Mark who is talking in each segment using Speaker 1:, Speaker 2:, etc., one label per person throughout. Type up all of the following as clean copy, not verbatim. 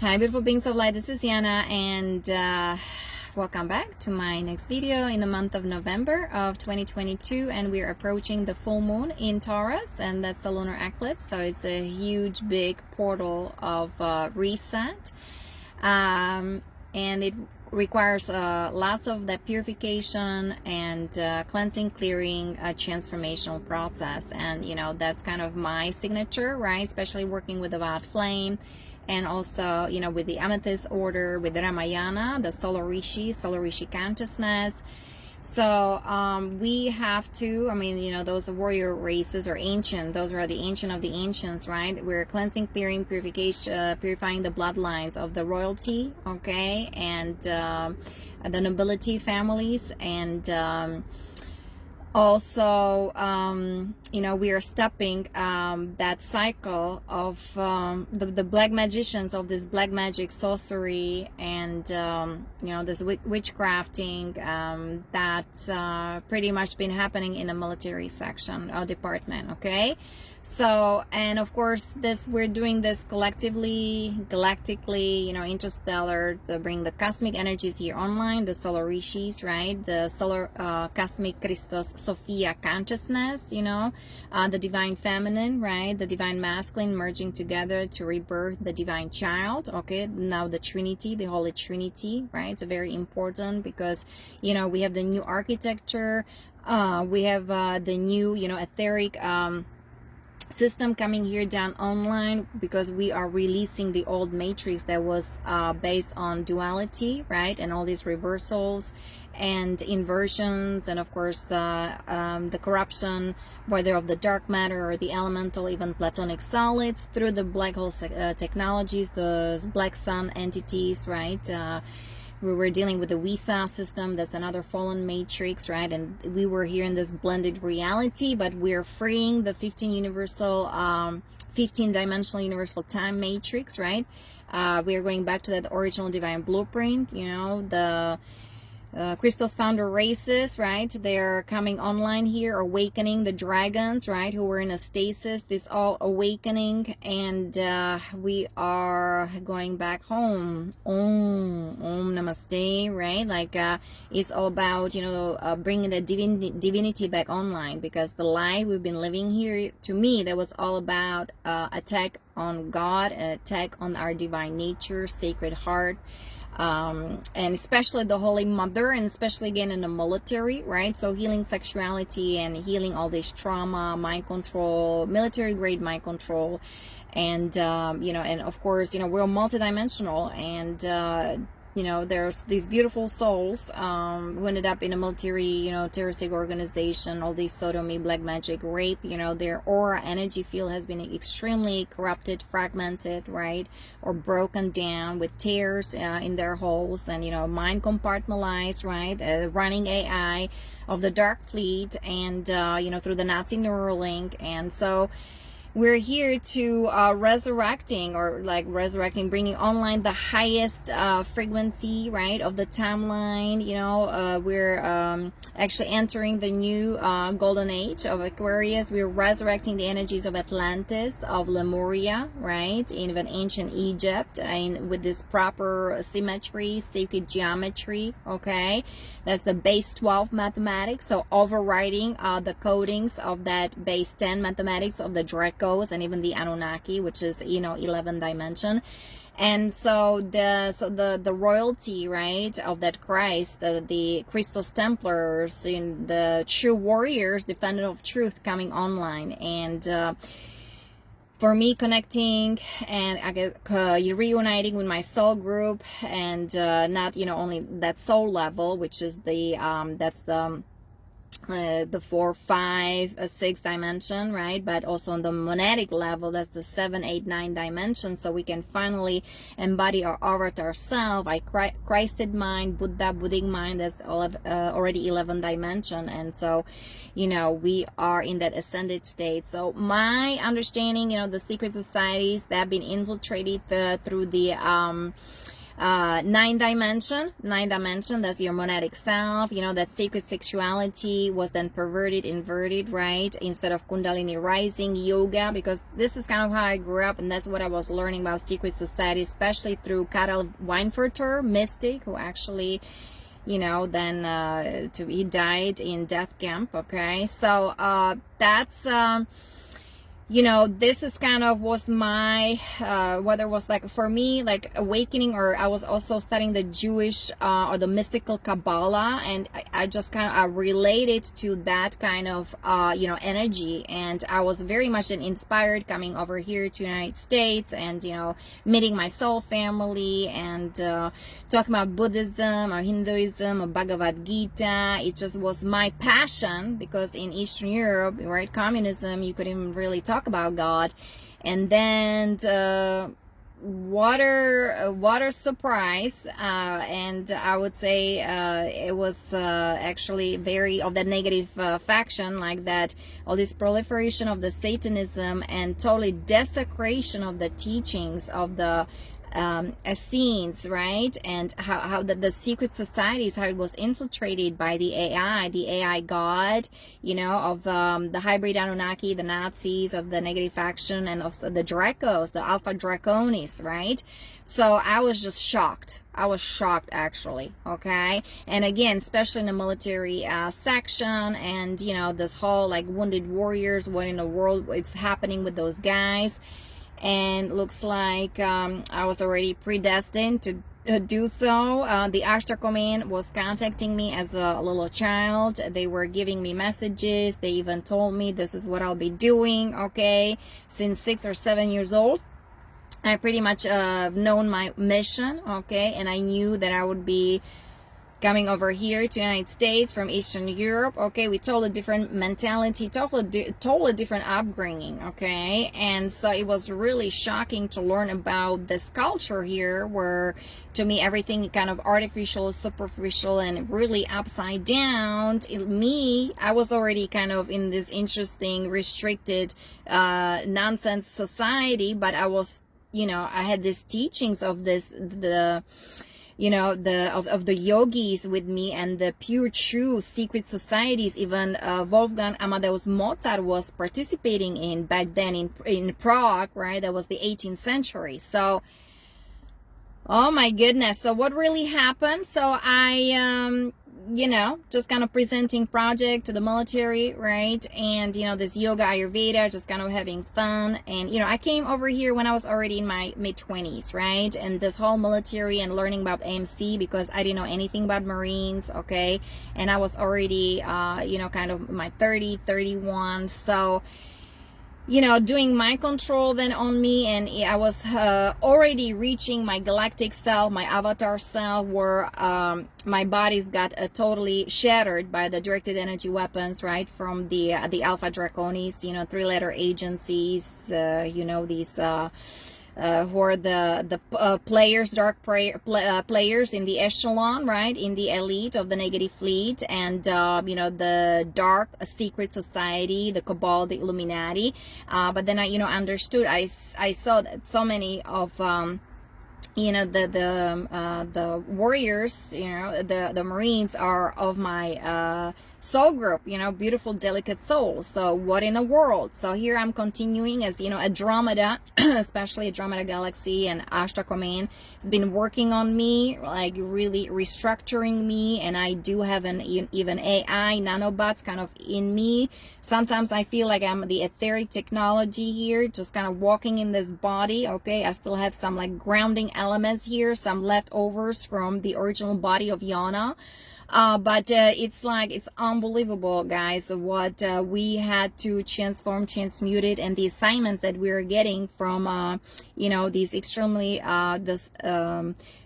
Speaker 1: Hi beautiful beings of light, this is Yana, and welcome back to my next video in the month of November of 2022. And we're approaching the full moon in Taurus, and that's the lunar eclipse, so it's a huge big portal of reset, and it requires lots of that purification and cleansing, clearing, transformational process. And you know, that's kind of my signature, right? Especially working with the Violet Flame, and also, you know, with the Amethyst Order, with the Ramayana, the Solar Rishi consciousness. So we have to, I mean, you know, those warrior races are ancient. Those are the ancient of the ancients, right? We're cleansing, clearing, purification, purifying the bloodlines of the royalty, okay, and the nobility families, and also, you know, we are stopping that cycle of the black magicians, of this black magic, sorcery, and you know, this witchcrafting that's pretty much been happening in the military section or department, okay? So, and of course, we're doing this collectively, galactically, you know, interstellar, to bring the cosmic energies here online, the solar Rishis, right? The solar cosmic Christos SOPHIA consciousness, you know, the divine feminine, right? The divine masculine merging together to rebirth the divine child, okay? Now the Trinity, the Holy Trinity, right? It's very important because, you know, we have the new architecture, we have the new, you know, etheric system coming here down online, because we are releasing the old matrix that was based on duality, right? And all these reversals and inversions, and of course the corruption, whether of the dark matter or the elemental, even platonic solids, through the black hole technologies, the black sun entities, right? We were dealing with the Visa system, that's another fallen matrix, right? And we were here in this blended reality, but we're freeing the 15 universal 15 dimensional universal time matrix, right? We are going back to that original divine blueprint, you know, the Christos founder races, right? They're coming online here, awakening the dragons, right? Who were in a stasis, this all awakening, and we are going back home. Om namaste, right? Like it's all about, you know, bringing the divinity back online, because the life we've been living here, to me, that was all about attack on God, attack on our divine nature, sacred heart. And especially the Holy Mother, and especially again in the military, right? So healing sexuality and healing all this trauma, mind control, military grade mind control, and you know, and of course, you know, we're multidimensional, and you know, there's these beautiful souls who ended up in a military, you know, terroristic organization, all these sodomy, black magic, rape, you know, their aura energy field has been extremely corrupted, fragmented, right, or broken down with tears in their holes, and, you know, mind compartmentalized, right, running AI of the dark fleet, and you know, through the Nazi Neuralink. And so we're here to resurrecting, bringing online the highest frequency, right, of the timeline. You know, we're actually entering the new golden age of Aquarius. We're resurrecting the energies of Atlantis, of Lemuria, right, even ancient Egypt, and with this proper symmetry, sacred geometry, okay? That's the base 12 mathematics, so overriding the codings of that base 10 mathematics of the Draco and even the Anunnaki, which is, you know, 11 dimension. And so the royalty, right, of that Christ, the Christos Templars, in the true warriors, defenders of truth, coming online. And for me, connecting and I guess reuniting with my soul group, and not, you know, only that soul level, which is the that's the 4, 5, 6 dimension, right? But also on the monadic level, that's the 7, 8, 9 dimension. So we can finally embody our avatar self, Christed mind, Buddhic mind, that's all of, already 11 dimension. And so, you know, we are in that ascended state. So my understanding, you know, the secret societies that have been infiltrated through the Ninth dimension, that's your monadic self. You know, that sacred sexuality was then perverted, inverted, right? Instead of Kundalini rising yoga, because this is kind of how I grew up, and that's what I was learning about secret society, especially through Karel Weinfurter, mystic, who actually, you know, then he died in death camp. Okay, so that's you know, this is kind of was my whether it was like for me like awakening, or I was also studying the Jewish or the mystical Kabbalah, and I just kind of related to that kind of you know, energy, and I was very much then inspired coming over here to United States, and you know, meeting my soul family, and talking about Buddhism or Hinduism or Bhagavad Gita. It just was my passion, because in Eastern Europe, right, communism, you couldn't even really talk about God. And then water surprise, and I would say it was actually very of the negative faction, like that, all this proliferation of the Satanism and totally desecration of the teachings of the Essenes, right? And how the secret societies, how it was infiltrated by the AI god, you know, of the hybrid Anunnaki, the Nazis, of the negative faction, and also the Dracos, the Alpha Draconis, right? So I was just shocked. I was shocked, actually. Okay, and again, especially in the military section, and you know, this whole like wounded warriors, what in the world is happening with those guys? And looks like I was already predestined to do so. The Ashtar command was contacting me as a little child. They were giving me messages. They even told me this is what I'll be doing, okay, since 6 or 7 years old. I pretty much known my mission, okay, and I knew that I would be coming over here to United States from Eastern Europe, okay, with totally different mentality, totally different upbringing, okay. And so it was really shocking to learn about this culture here, where to me everything kind of artificial, superficial, and really upside down. I was already kind of in this interesting, restricted nonsense society, but I was, you know, I had these teachings of this, you know, of the yogis with me, and the pure true secret societies. Even Wolfgang Amadeus Mozart was participating in back then in Prague, right? That was the 18th century. So, oh my goodness. So what really happened? So I you know, just kind of presenting project to the military, right? And, you know, this yoga Ayurveda, just kind of having fun. And, you know, I came over here when I was already in my mid-20s, right? And this whole military and learning about AMC, because I didn't know anything about Marines, okay? And I was already, you know, kind of my 30, 31. So, you know, doing mind control then on me, and I was already reaching my galactic self, my avatar self, where my body's got totally shattered by the directed energy weapons, right, from the Alpha Draconis, you know, 3-letter agencies, you know, these who are the players, dark players in the echelon, right, in the elite of the negative fleet, and you know, the dark secret society, the cabal, the Illuminati. But then I, you know, understood. I saw that so many of you know, the warriors, you know, the Marines are of my soul group, you know, beautiful, delicate souls. So what in the world? So here I'm continuing as, you know, Andromeda, especially Andromeda Galaxy and Ashtar Command has been working on me, like really restructuring me. And I do have an even AI nanobots kind of in me. Sometimes I feel like I'm the etheric technology here, just kind of walking in this body. Okay, I still have some like grounding elements here, some leftovers from the original body of Yana. But it's like, it's unbelievable, guys, what we had to transmute it, and the assignments that we're getting from you know, these extremely this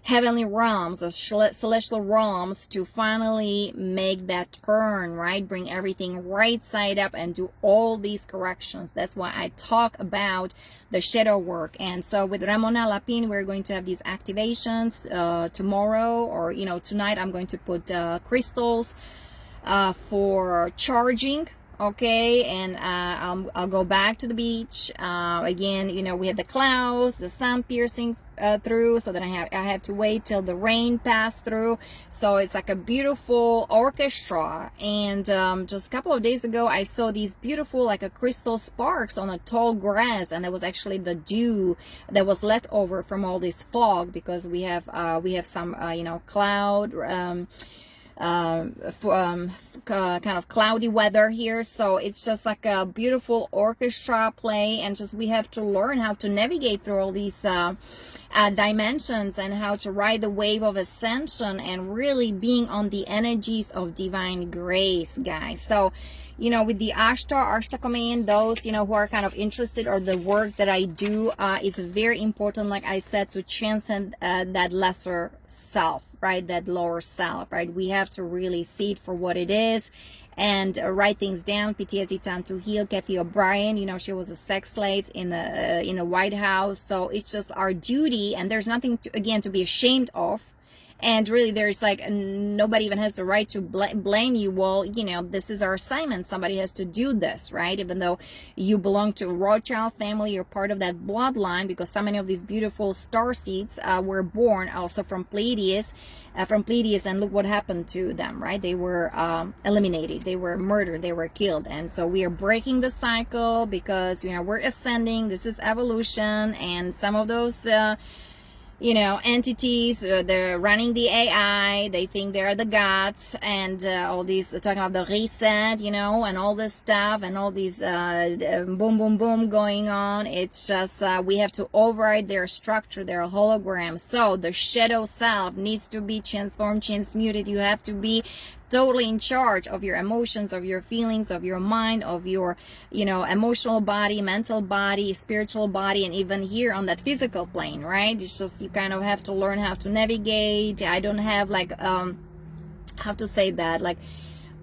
Speaker 1: heavenly realms, the celestial realms, to finally make that turn, right, bring everything right side up and do all these corrections. That's why I talk about the shadow work. And so with Ramona Lapin, we're going to have these activations tomorrow, or, you know, tonight. I'm going to put crystals for charging, okay, and I'll go back to the beach again. You know, we have the clouds, the sun piercing through, so then I have to wait till the rain passed through. So it's like a beautiful orchestra. And just a couple of days ago, I saw these beautiful, like a crystal sparks on a tall grass, and that was actually the dew that was left over from all this fog, because we have some you know, cloud kind of cloudy weather here. So it's just like a beautiful orchestra play, and just we have to learn how to navigate through all these dimensions, and how to ride the wave of ascension, and really being on the energies of divine grace, guys. So, you know, with the Ashtar coming in, those, you know, who are kind of interested, or the work that I do, it's very important, like I said, to transcend that lesser self, right? That lower self, right? We have to really see it for what it is, and write things down. PTSD Time to Heal. Kathy O'Brien, you know, she was a sex slave in the White House. So it's just our duty, and there's nothing to, again, to be ashamed of. And really, there's like, nobody even has the right to blame you. Well, you know, this is our assignment. Somebody has to do this, right? Even though you belong to a Rothschild family, you're part of that bloodline, because so many of these beautiful starseeds were born also from Pleiades, and look what happened to them, right? They were eliminated, they were murdered, they were killed. And so we are breaking the cycle, because, you know, we're ascending. This is evolution, and some of those you know, entities, they're running the AI, they think they're the gods, and all these, talking about the reset, you know, and all this stuff, and all these boom, boom, boom going on. It's just, we have to override their structure, their hologram. So the shadow self needs to be transformed, transmuted. You have to be totally in charge of your emotions, of your feelings, of your mind, of your, you know, emotional body, mental body, spiritual body, and even here on that physical plane, right? It's just, you kind of have to learn how to navigate. I don't have like how to say that, like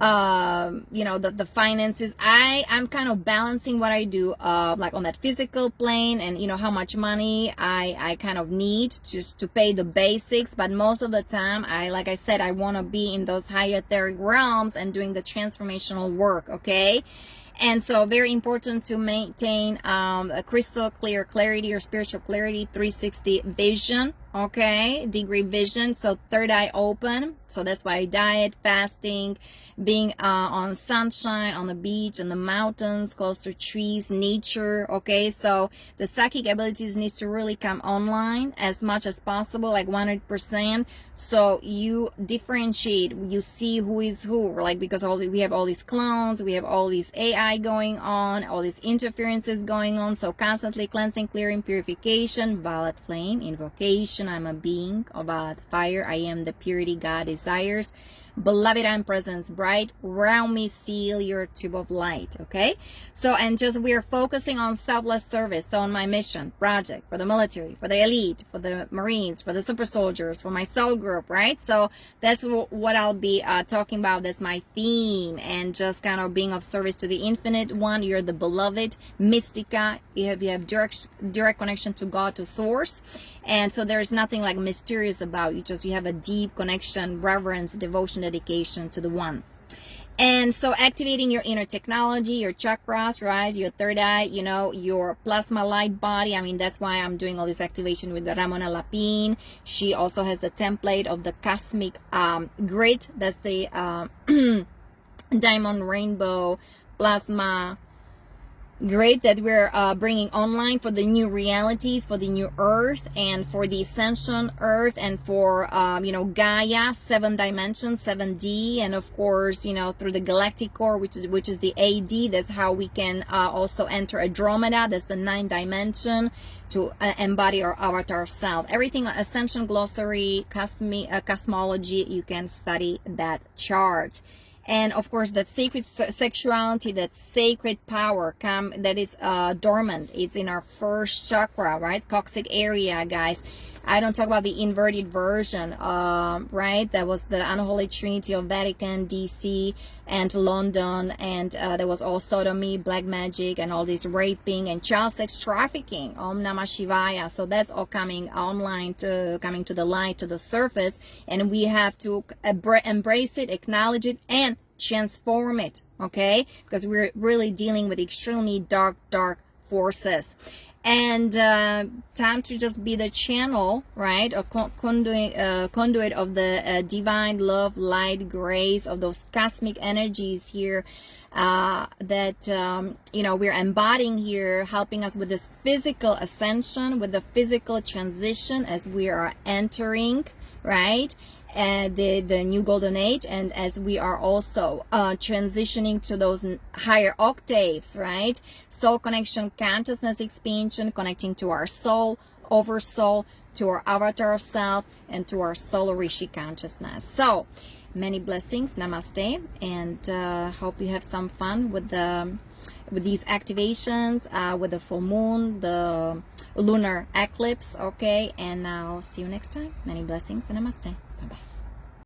Speaker 1: you know, the finances. I'm kind of balancing what I do like on that physical plane, and you know, how much money I kind of need just to pay the basics. But most of the time, like I said, I want to be in those higher etheric realms and doing the transformational work, okay? And so very important to maintain a crystal clear clarity, or spiritual clarity, 360 vision, okay, degree vision. So third eye open. So that's why diet, fasting, being on sunshine, on the beach, in the mountains, close to trees, nature, okay? So the psychic abilities needs to really come online as much as possible, like 100%. So you differentiate, you see who is who, like, because we have all these clones, we have all these AI going on, all these interferences going on. So constantly cleansing, clearing, purification, violet flame, invocation. I'm a being of violet fire. I am the purity God desires. Beloved, I'm presence bright. Round me, seal your tube of light. Okay, so, and just, we're focusing on selfless service. So on my mission project, for the military, for the elite, for the Marines, for the super soldiers, for my soul group, right? So that's what I'll be talking about. That's my theme, and just kind of being of service to the infinite one. You're the beloved mystica. You have direct connection to God, to source. And so there's nothing like mysterious about you. Just, you have a deep connection, reverence, devotion, dedication to the one. And so activating your inner technology, your chakras, right? Your third eye, you know, your plasma light body. I mean, that's why I'm doing all this activation with the Ramona Lapine. She also has the template of the cosmic grid. That's the diamond rainbow plasma grid that we're bringing online for the new realities, for the new earth, and for the ascension earth, and for you know, Gaia, 7 dimensions, 7D, and of course, you know, through the galactic core, which is the AD. That's how we can also enter Andromeda. That's the 9th dimension, to embody our avatar self. Everything, ascension glossary, cosmology, you can study that chart. And of course, that sacred sexuality, that sacred power, that is dormant. It's in our first chakra, right? Coccyx area, guys. I don't talk about the inverted version, right? That was the unholy trinity of Vatican, DC, and London, and there was all sodomy, black magic, and all this raping and child sex trafficking. Om Namah Shivaya. So that's all coming online, coming to the light, to the surface, and we have to embrace it, acknowledge it, and transform it, okay? Because we're really dealing with extremely dark forces. And time to just be the channel, right? A conduit of the divine love, light, grace, of those cosmic energies here that you know, we're embodying here, helping us with this physical ascension, with the physical transition as we are entering, right, the new golden age, and as we are also transitioning to those higher octaves, right? Soul connection, consciousness expansion, connecting to our soul, oversoul, to our avatar self, and to our soul Rishi consciousness. So many blessings, namaste, and hope you have some fun with these activations, with the full moon, the lunar eclipse, okay? And I'll see you next time. Many blessings and namaste. Bye-bye.